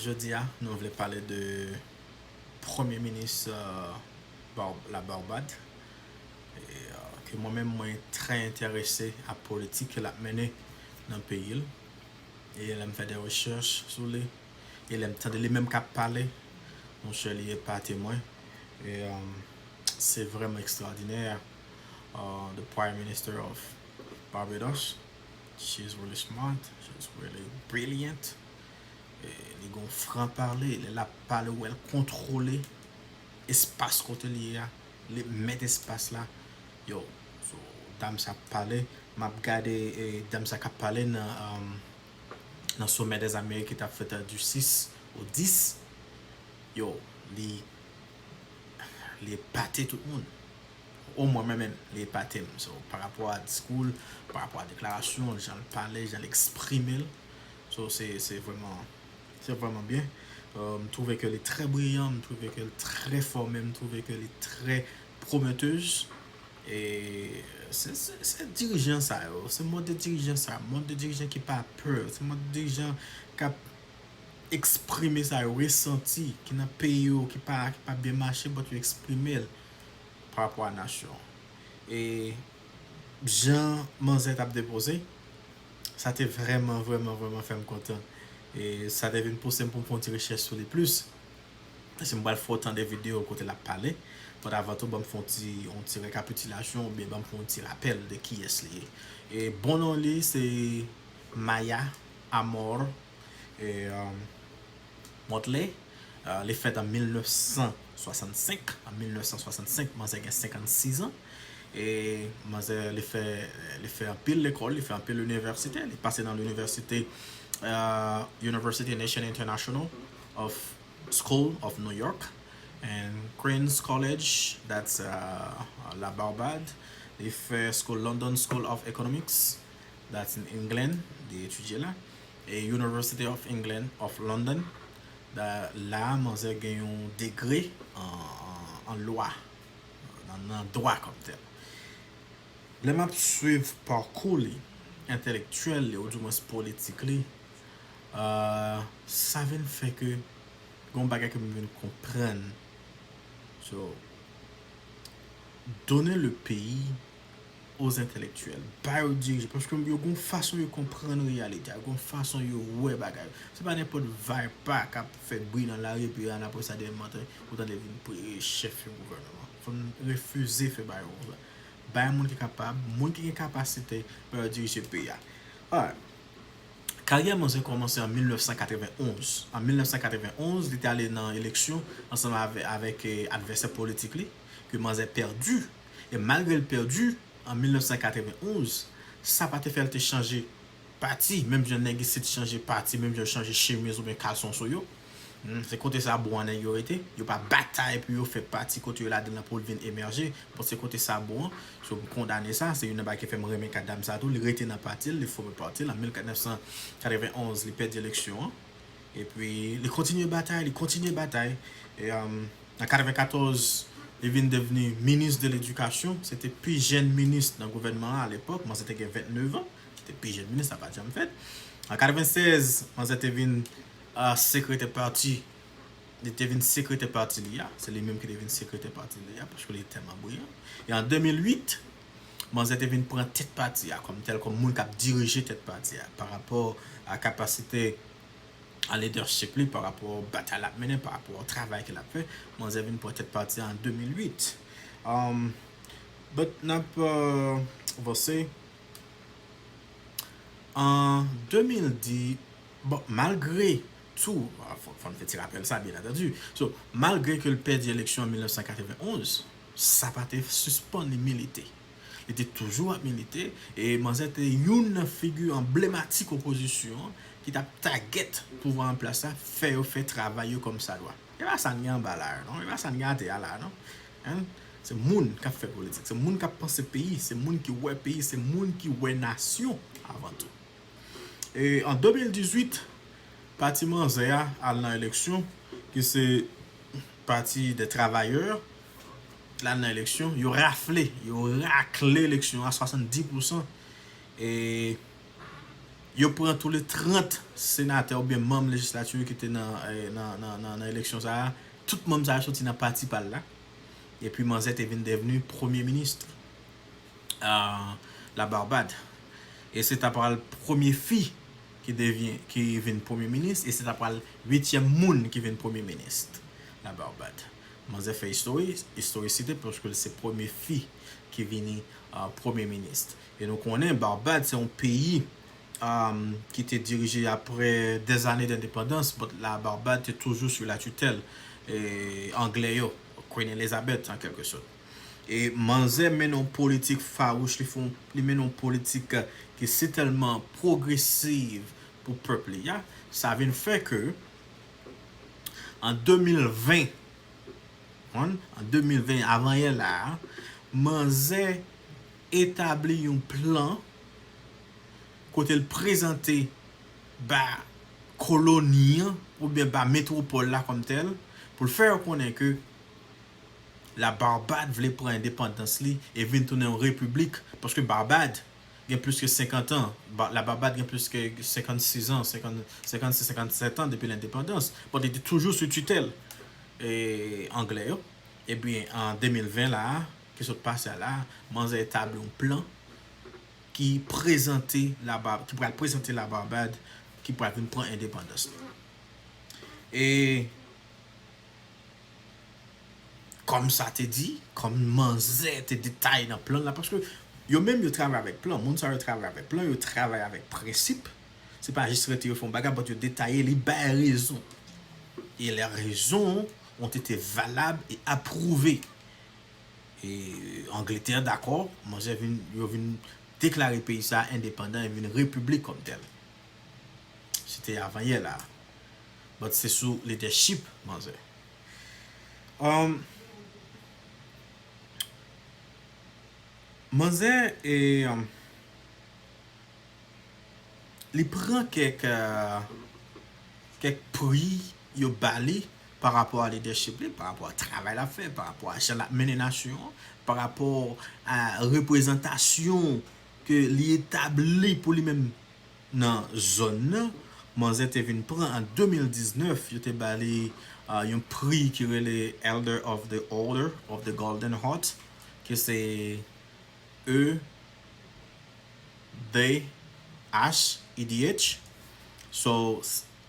Jeudi, nous voulons parler de Premier Ministre la Barbade. Que moi-même, moi, très intéressé à la politique qu'il a menée dans le pays. Et il me fait des recherches sur lui. Il aime entendre les mêmes qu'à parler. Mon cher, il n'est pas témoin. Et c'est vraiment extraordinaire. The Prime Minister of Barbados. She's really smart. She's really brilliant. Les gens franc parler, les la parler où elle contrôle espace côté lié, les mettre espace là. Yo, so dame ça parler, m'a regardé dame ça parler dans sommet des Amériques qui t'a fait du 6 au 10. Yo, les pâtés tout le monde. Au moins même les pâtés. So, par rapport à discours, par rapport à déclaration, les gens parler, les gens l'exprimer. So, c'est vraiment bien. Je trouvais qu'elle est très brillante, je trouvais qu'elle est très formée, je trouvais qu'elle est très prometteuse. Et c'est dirigeant ça, c'est le mode de dirigeant ça, mode de dirigeant qui n'a pas peur, c'est le mode de dirigeant qui a exprimé ça, ressenti, qui n'a payé, qui n'a pas bien marché, mais tu exprimer par rapport à la nation. Et Jean Manzet a déposé, ça t'a vraiment fait me content. Et ça devait me pousser pour faire une recherche sur les plus. Parce que je vais faire autant de vidéos côté la parler. Pour avant tout, je vais faire une récapitulation ou bien je vais faire un rappel de qui est lié. Et bon nom li c'est Maya Amor Mottley. Les fait en 1965. En 1965, moi j'ai 56 ans. Et moi j'ai fait un pile l'école, il fait un pile l'université. Il est passé dans l'université University Nation International of School of New York and Queen's College, that's La Barbade. They fait London School of Economics, that's in England, they étudié là. Et University of England of London, là, j'ai gagné un degré en loi, dans droit comme tel. Les maps suivent parcours intellectuel ou du moins politique. Ça vient faire que gon bagay que me comprendre. So, donner le pays aux intellectuels, pas aux dirigeants, parce que yo gon façon de comprendre la réalité, gon façon de ouais bagay. C'est pas n'importe vibe pas qui fait bruit dans la rue puis après ça des matin ou dans des chef du gouvernement. Faut refuser faire bagay. Bagay moun qui capable, moun qui a capacité pour diriger le pays. Alright. Carrière a commencé en 1991. En 1991, il était allé dans l'élection ensemble avec adversaire politique que j'ai perdu. Et malgré le perdu, en 1991, ça n'a pas fait te changer parti. Même si j'ai essayé de changer parti, même si j'ai changé chemise ou bien caleçon sur yo. C'est côté ça bon en été, yo pas bataille puis yo fait partie côté là dedans pour venir émerger pour ce côté ça bon, so condamner ça, c'est une balle qui fait me remettre madame ça tout, il rete dans parti, il faut partir en 1991, il perd l'élection et puis il continue bataille et en 94 il vient devenir ministre de l'éducation, c'était plus jeune ministre dans le gouvernement à l'époque, moi c'était 29 ans, c'était plus jeune ministre, ça pas jamais fait. En 96, moi c'était venu secrétaire parti, il devient secrétaire parti c'est les mêmes qui deviennent secrétaire parti parce que il est tellement brillant. Et en 2008, moi j'ai devenu prendre tête parti comme tel comme monde qui a dirigé tête parti par rapport à capacité à leadership par rapport au bataille à mener, par rapport au travail qu'il a fait. Moi j'ai devenu prendre tête parti en 2008. But n'a pas avancé en 2010. Bon, malgré tout, faut me faire rappel ça bien entendu. So, malgré que le perd l'élection en 1991, ça pas été suspendu militer. Il était toujours à militer et moi c'était une figure emblématique opposition qui t'a target pour voir en place ça, faire travailler comme ça doit. Il va s'en en balard, non? Il va s'en gâter là, non? Hein? C'est moun qui a fait politique, c'est moun qui a pensé pays, c'est moun qui ouais pays, c'est moun qui ouais nation avant tout. Et en 2018, parti Manzea à l'élection, qui c'est parti des travailleurs, là dans l'élection, ils ont raclé l'élection à 70%. Et Yo prend tous les 30 sénateurs ou bien membres législatifs qui étaient dans l'élection ça, tout le monde a sorti dans parti par là. Et puis Manzette est devenu premier ministre la Barbade. Et c'est après le premier fille qui devient premier ministre et c'est après le 8e monde qui devient premier ministre la Barbade. Manzette fait historicité parce que c'est le premier fille qui vient premier ministre. Et donc on est Barbade, c'est un pays qui était dirigé après des années d'indépendance, mais la Barbade était toujours sous la tutelle anglaise, Queen Elizabeth en quelque sorte. Et Manzé mène une politique farouche, ils mènent une politique qui est tellement progressive pour le peuple. Ça vient faire que en 2020, avant hier là, Manzé établit un plan côté le présenter colonie ou bien métropole là comme tel pour le faire connaître que la Barbade voulait prendre indépendance et venir tourner en république parce que Barbade a plus que 50 ans. La Barbade a plus que 56 ans, 56-57 ans depuis l'indépendance. Mais elle était toujours sous tutelle anglaise. Et bien en 2020 là, qui s'est passé là, Manzé a établi un plan qui pourrait présenter la Barbade, qui pourrait prendre indépendance. Et comme ça te dit, comme Manzé te détaille dans le plan là, parce que yo même yo travaille avec plan, moun sa yo travaille avec plan, yo travaille avec principe. C'est pas juste rete yo font bagarre, mais yo détailler les raisons. Et les raisons ont été valables et approuvées. Et Angleterre d'accord, Manzé vient déclarer le pays ça indépendant et une république comme telle. C'était avant hier là. Mais c'est sous leadership Manzé. Manzé et il prend quelques prix yo bali par rapport à leadership, par rapport au travail à faire, par rapport à la mener nation, par rapport à la représentation que l'établi pour lui-même dans la zone. Manzé te venu prendre en 2019, il te bali un prix qui est le Elder of the Order of the Golden Heart, que c'est EDH. So,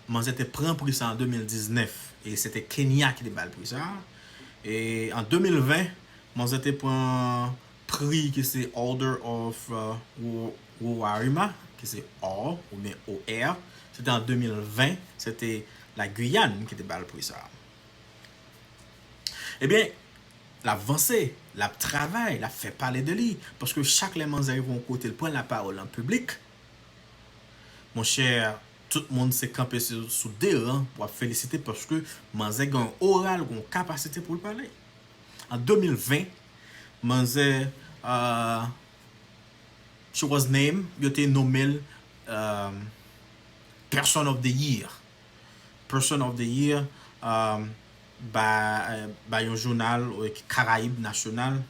Manzé te prend pour ça en 2019 et c'était Kenya qui te bal pour ça. Et en 2020, Manzé te prend prix qui c'est Order of Warima, qui c'est OR ou bien OR. C'était en 2020, c'était la Guyane qui te bal pour ça. Eh bien, l'avancée, la travail, la fait parler de lui. Parce que chaque les Manzé vont côté, le prend la parole en public. Mon cher, tout le monde s'est campé sous des rangs pour féliciter parce que Manzé a un oral, une capacité pour le parler. En 2020, Manzé, she was named, il a été nommé Person of the Year. Person of the Year by un journal Caraïbe National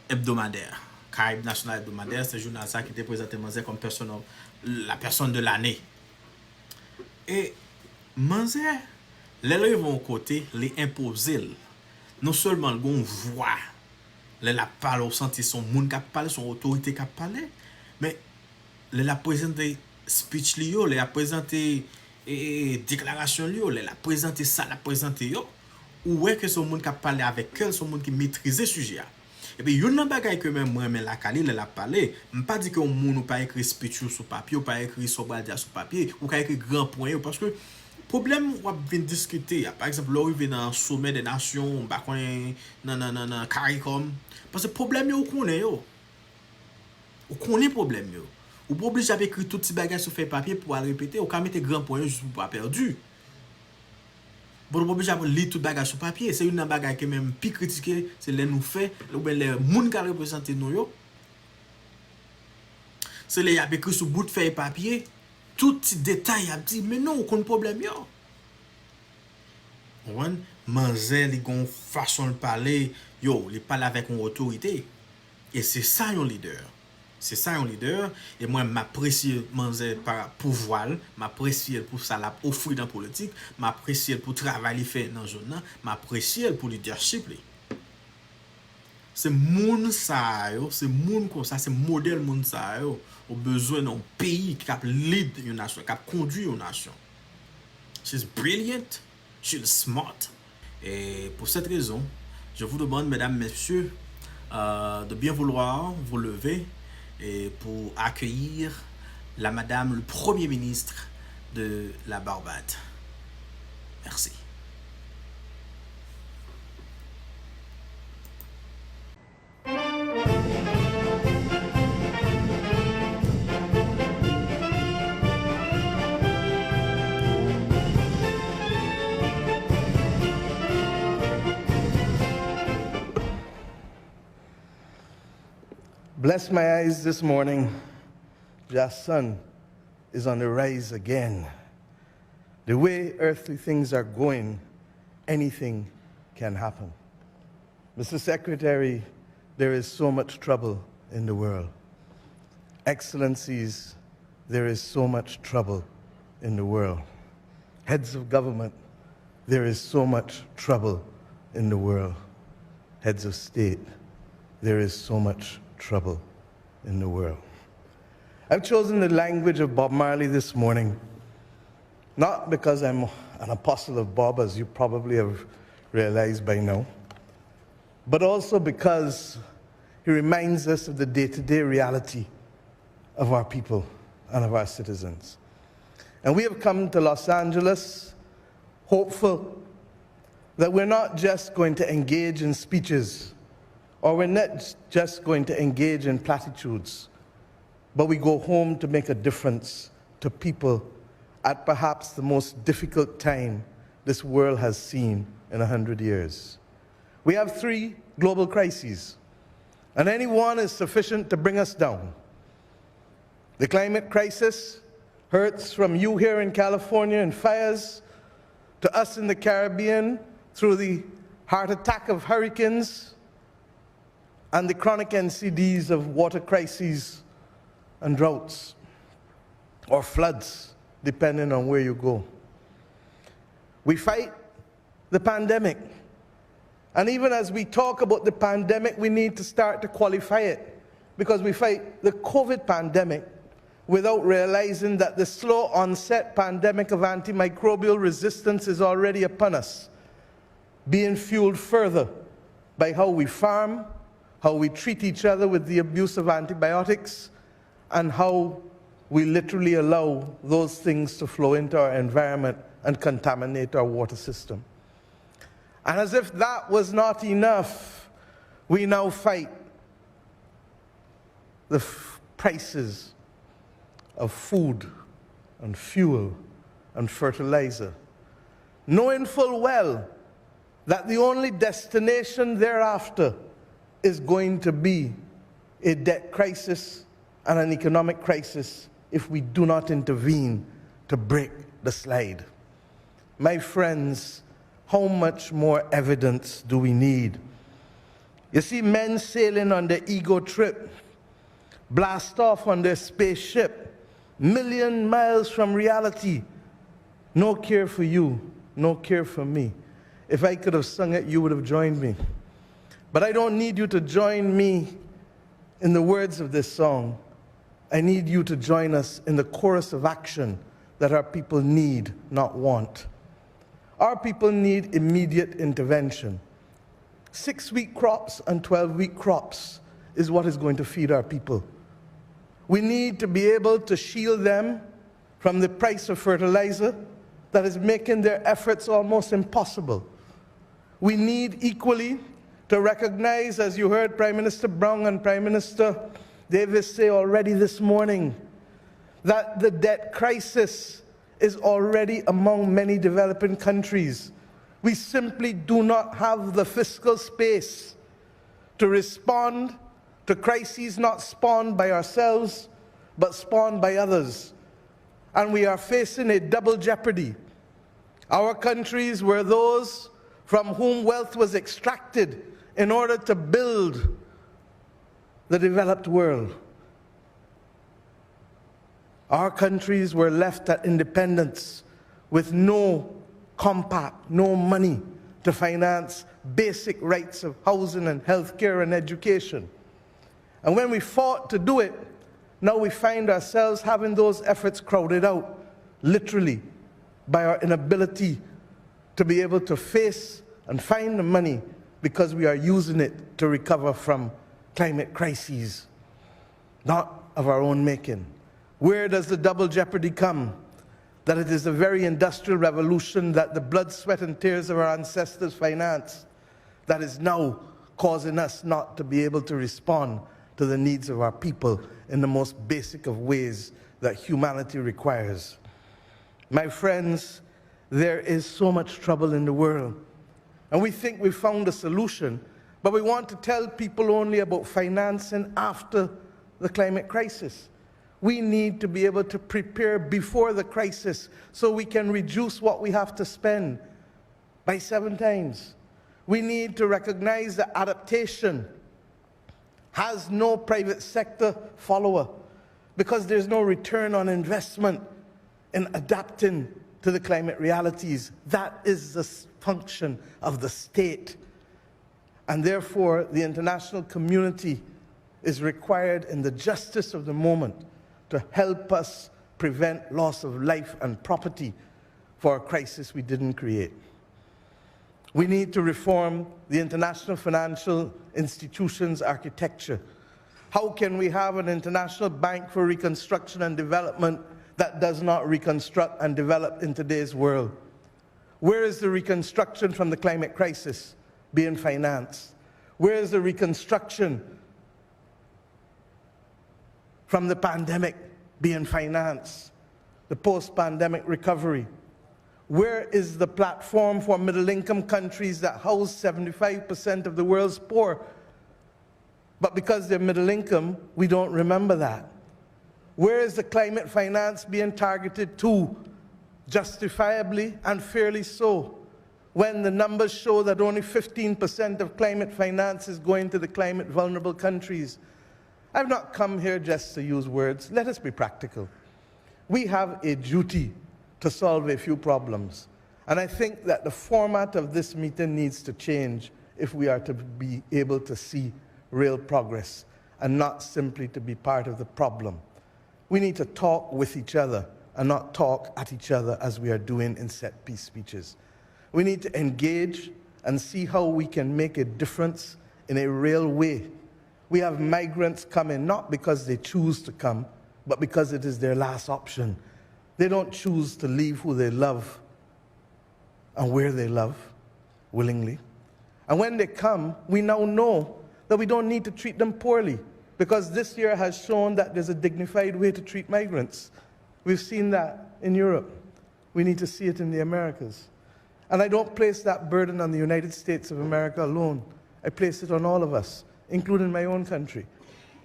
hebdomadaire. Caraïbe National hebdomadaire, c'est un journal ça qui était présenté Manzé comme la personne de l'année. Et Manzé, les vont côté, les imposer. Non seulement le gon voix, la parole au senti son monde qui parle, son autorité qui parle, mais la présenter speech li yo, la présenter déclaration li yo, la présenter ça, la présenter yo, ou est que son monde qui parle avec elle, son monde qui maîtrise le sujet. Et puis yon nan bagay que même moi mais la kali la parler, m'pas dit que on moun ou pas écrit speech sur papier ou pas écrit sur papier ou pas écrit grand point parce que problème ou vient discuter par exemple l'arrivée dans sommet des nations ba connait nan CARICOM parce que problème yo connaît yo. Ou connaît problème yo. Ou pas obligé à écrire tout petit bagage sur faire papier pour répéter ou ka mettre grand point juste pour pas perdu. Bon, on obligé à lire tout bagage sur papier. C'est une bagage qui même plus critiqué, c'est les nous fait, ou bien les moun qui représentent nous yo. C'est les y a écrit sur bout de feuille papier, tout petit détail a dit mais non, aucun problème yo. On Manzé li gon façon de parler, yo, il parle avec une autorité. Et c'est ça un leader. C'est ça un leader. Et moi, m'apprécie par pouvoir, m'apprécie pour ça l'a offrir dans la politique, m'apprécie pour travailler fait dans la zone, m'apprécie pour leadership. C'est moun ça yo, c'est moun comme ça, c'est modèle moun ça yo, au besoin d'un pays qui a lead une nation, qui a conduit une nation. She's brilliant, she's smart. Et pour cette raison, je vous demande, mesdames, messieurs, de bien vouloir vous lever et pour accueillir la madame, le premier ministre de la Barbade. Merci. Bless my eyes this morning. Your sun is on the rise again. The way earthly things are going, anything can happen. Mr. Secretary, there is so much trouble in the world. Excellencies, there is so much trouble in the world. Heads of government, there is so much trouble in the world. Heads of state, there is so much trouble in the world. I've chosen the language of Bob Marley this morning, not because I'm an apostle of Bob, as you probably have realized by now, but also because he reminds us of the day-to-day reality of our people and of our citizens. And we have come to Los Angeles hopeful that we're not just going to engage in speeches, or we're not just going to engage in platitudes, but we go home to make a difference to people at perhaps the most difficult time this world has seen in 100 years. We have 3 global crises, and any one is sufficient to bring us down. The climate crisis hurts from you here in California in fires, to us in the Caribbean through the heart attack of hurricanes, and the chronic NCDs of water crises and droughts, or floods, depending on where you go. We fight the pandemic. And even as we talk about the pandemic, we need to start to qualify it, because we fight the COVID pandemic without realizing that the slow onset pandemic of antimicrobial resistance is already upon us, being fueled further by how we farm, how we treat each other with the abuse of antibiotics, and how we literally allow those things to flow into our environment and contaminate our water system. And as if that was not enough, we now fight the prices of food and fuel and fertilizer, knowing full well that the only destination thereafter is going to be a debt crisis and an economic crisis if we do not intervene to break the slide. My friends, how much more evidence do we need? You see men sailing on their ego trip, blast off on their spaceship, million miles from reality. No care for you, no care for me. If I could have sung it, you would have joined me. But I don't need you to join me in the words of this song. I need you to join us in the chorus of action that our people need, not want. Our people need immediate intervention. 6-week crops and 12-week crops is what is going to feed our people. We need to be able to shield them from the price of fertilizer that is making their efforts almost impossible. We need equally to recognize, as you heard Prime Minister Brown and Prime Minister Davis say already this morning, that the debt crisis is already among many developing countries. We simply do not have the fiscal space to respond to crises not spawned by ourselves, but spawned by others. And we are facing a double jeopardy. Our countries were those from whom wealth was extracted in order to build the developed world. Our countries were left at independence with no compact, no money to finance basic rights of housing and healthcare and education. And when we fought to do it, now we find ourselves having those efforts crowded out, literally, by our inability to be able to face and find the money because we are using it to recover from climate crises, not of our own making. Where does the double jeopardy come? That it is the very industrial revolution that the blood, sweat, and tears of our ancestors financed that is now causing us not to be able to respond to the needs of our people in the most basic of ways that humanity requires. My friends, there is so much trouble in the world, and we think we've found a solution, but we want to tell people only about financing after the climate crisis. We need to be able to prepare before the crisis so we can reduce what we have to spend by 7 times. We need to recognize that adaptation has no private sector follower because there's no return on investment in adapting to the climate realities. That is the function of the state. And therefore, the international community is required in the justice of the moment to help us prevent loss of life and property for a crisis we didn't create. We need to reform the international financial institutions architecture. How can we have an international bank for reconstruction and development that does not reconstruct and develop in today's world? Where is the reconstruction from the climate crisis being financed? Where is the reconstruction from the pandemic being financed? The post-pandemic recovery? Where is the platform for middle-income countries that house 75% of the world's poor? But because they're middle income, we don't remember that. Where is the climate finance being targeted to, justifiably and fairly so, when the numbers show that only 15% of climate finance is going to the climate vulnerable countries? I've not come here just to use words. Let us be practical. We have a duty to solve a few problems. And I think that the format of this meeting needs to change if we are to be able to see real progress and not simply to be part of the problem. We need to talk with each other and not talk at each other as we are doing in set piece speeches. We need to engage and see how we can make a difference in a real way. We have migrants coming not because they choose to come, but because it is their last option. They don't choose to leave who they love and where they love willingly. And when they come, we now know that we don't need to treat them poorly, because this year has shown that there's a dignified way to treat migrants. We've seen that in Europe. We need to see it in the Americas. And I don't place that burden on the United States of America alone. I place it on all of us, including my own country,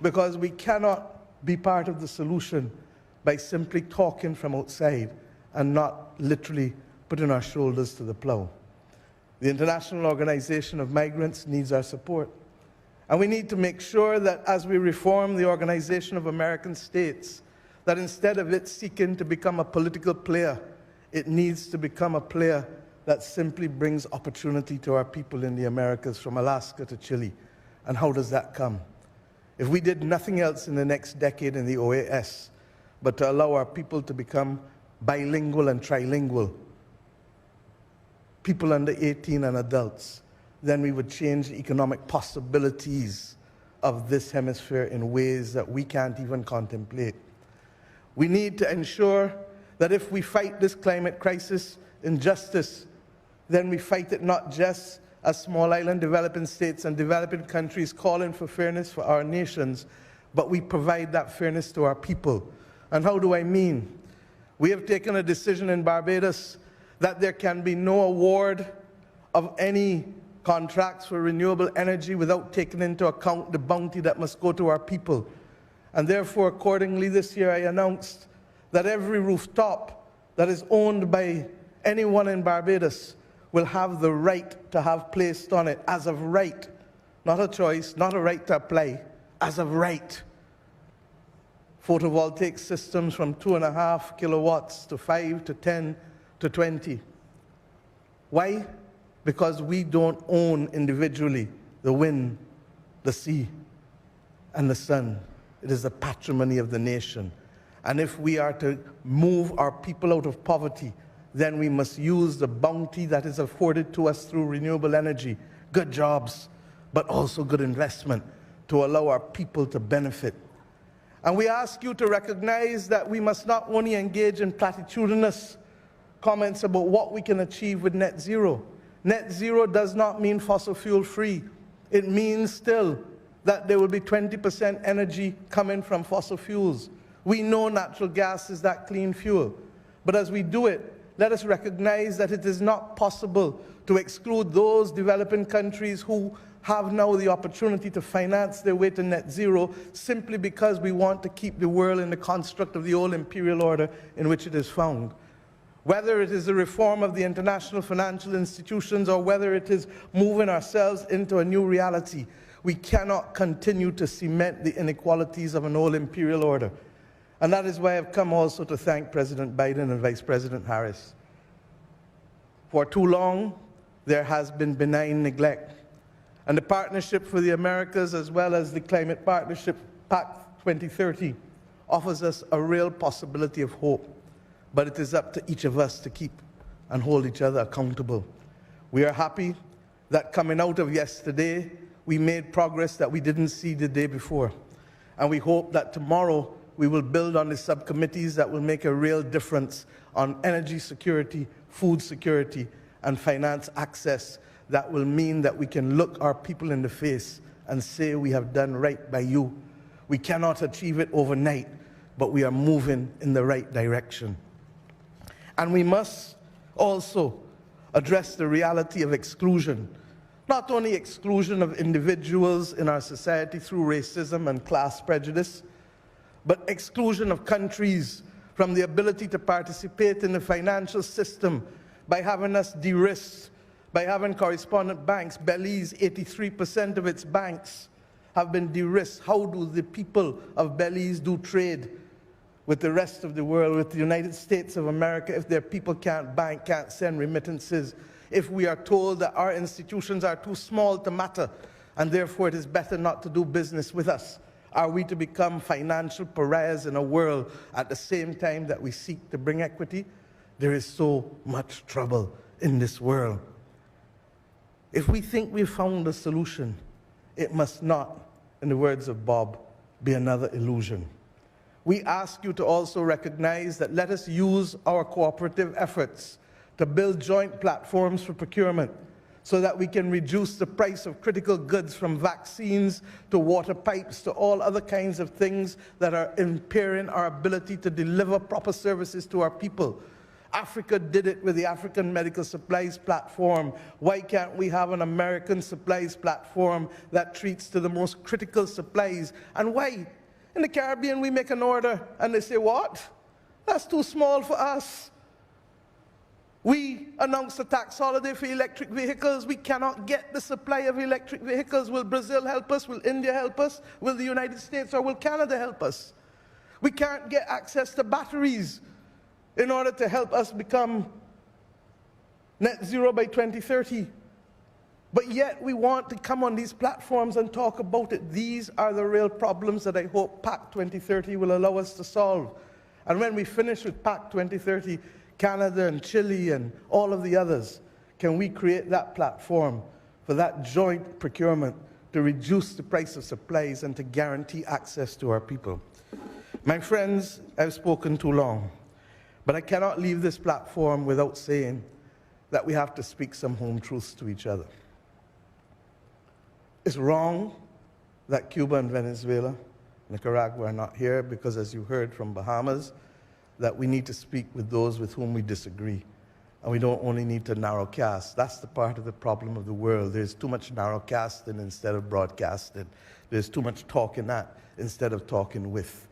because we cannot be part of the solution by simply talking from outside and not literally putting our shoulders to the plow. The International Organization of Migrants needs our support. And we need to make sure that as we reform the Organization of American States, that instead of it seeking to become a political player, it needs to become a player that simply brings opportunity to our people in the Americas, from Alaska to Chile. And how does that come? If we did nothing else in the next decade in the OAS, but to allow our people to become bilingual and trilingual, people under 18 and adults, then we would change the economic possibilities of this hemisphere in ways that we can't even contemplate. We need to ensure that if we fight this climate crisis in justice, then we fight it not just as small island developing states and developing countries calling for fairness for our nations, but we provide that fairness to our people. And how do I mean? We have taken a decision in Barbados that there can be no award of any contracts for renewable energy without taking into account the bounty that must go to our people. And therefore, accordingly, this year I announced that every rooftop that is owned by anyone in Barbados will have the right to have placed on it, as of right, not a choice, not a right to apply, as of right, photovoltaic systems from 2.5 kilowatts to 5 to 10 to 20. Why? Because we don't own individually the wind, the sea, and the sun. It is the patrimony of the nation. And if we are to move our people out of poverty, then we must use the bounty that is afforded to us through renewable energy, good jobs, but also good investment to allow our people to benefit. And we ask you to recognize that we must not only engage in platitudinous comments about what we can achieve with net zero. Net zero does not mean fossil fuel free. It means still that there will be 20% energy coming from fossil fuels. We know natural gas is that clean fuel. But as we do it, let us recognize that it is not possible to exclude those developing countries who have now the opportunity to finance their way to net zero simply because we want to keep the world in the construct of the old imperial order in which it is found. Whether it is the reform of the international financial institutions or whether it is moving ourselves into a new reality, we cannot continue to cement the inequalities of an old imperial order. And that is why I've come also to thank President Biden and Vice President Harris. For too long, there has been benign neglect. And the Partnership for the Americas, as well as the Climate Partnership Pact 2030, offers us a real possibility of hope. But it is up to each of us to keep and hold each other accountable. We are happy that coming out of yesterday, we made progress that we didn't see the day before. And we hope that tomorrow we will build on the subcommittees that will make a real difference on energy security, food security, and finance access that will mean that we can look our people in the face and say we have done right by you. We cannot achieve it overnight, but we are moving in the right direction. And we must also address the reality of exclusion. Not only exclusion of individuals in our society through racism and class prejudice, but exclusion of countries from the ability to participate in the financial system by having us de-risked, by having correspondent banks. Belize, 83% of its banks have been de-risked. How do the people of Belize do trade with the rest of the world, with the United States of America, if their people can't bank, can't send remittances, if we are told that our institutions are too small to matter, and therefore it is better not to do business with us? Are we to become financial pariahs in a world at the same time that we seek to bring equity? There is so much trouble in this world. If we think we've found a solution, it must not, in the words of Bob, be another illusion. We ask you to also recognize that let us use our cooperative efforts to build joint platforms for procurement so that we can reduce the price of critical goods, from vaccines to water pipes to all other kinds of things that are impairing our ability to deliver proper services to our people. Africa did it with the African Medical Supplies Platform. Why can't we have an American supplies platform that treats to the most critical supplies? And why? In the Caribbean, we make an order and they say, what? That's too small for us. We announced a tax holiday for electric vehicles. We cannot get the supply of electric vehicles. Will Brazil help us? Will India help us? Will the United States or will Canada help us? We can't get access to batteries in order to help us become net zero by 2030. But yet we want to come on these platforms and talk about it. These are the real problems that I hope Pact 2030 will allow us to solve. And when we finish with Pact 2030, Canada and Chile and all of the others, can we create that platform for that joint procurement to reduce the price of supplies and to guarantee access to our people? My friends, I've spoken too long, but I cannot leave this platform without saying that we have to speak some home truths to each other. It's wrong that Cuba and Venezuela, Nicaragua are not here because, as you heard from Bahamas, that we need to speak with those with whom we disagree. And we don't only need to narrowcast. That's the part of the problem of the world. There's too much narrowcasting instead of broadcasting. There's too much talking at instead of talking with.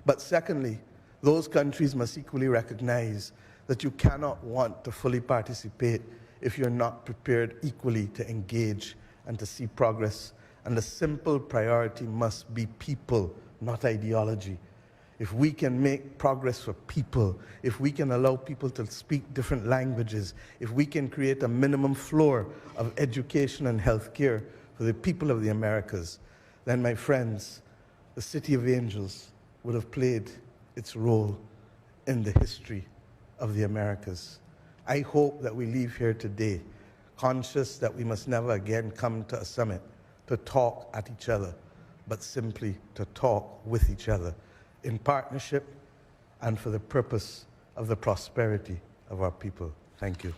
But secondly, those countries must equally recognize that you cannot want to fully participate if you're not prepared equally to engage and to see progress. And the simple priority must be people, not ideology. if we can make progress for people, if we can allow people to speak different languages, if we can create a minimum floor of education and healthcare for the people of the Americas, then, my friends, the City of Angels would have played its role in the history of the Americas. I hope that we leave here today conscious that we must never again come to a summit to talk at each other, but simply to talk with each other in partnership and for the purpose of the prosperity of our people. Thank you.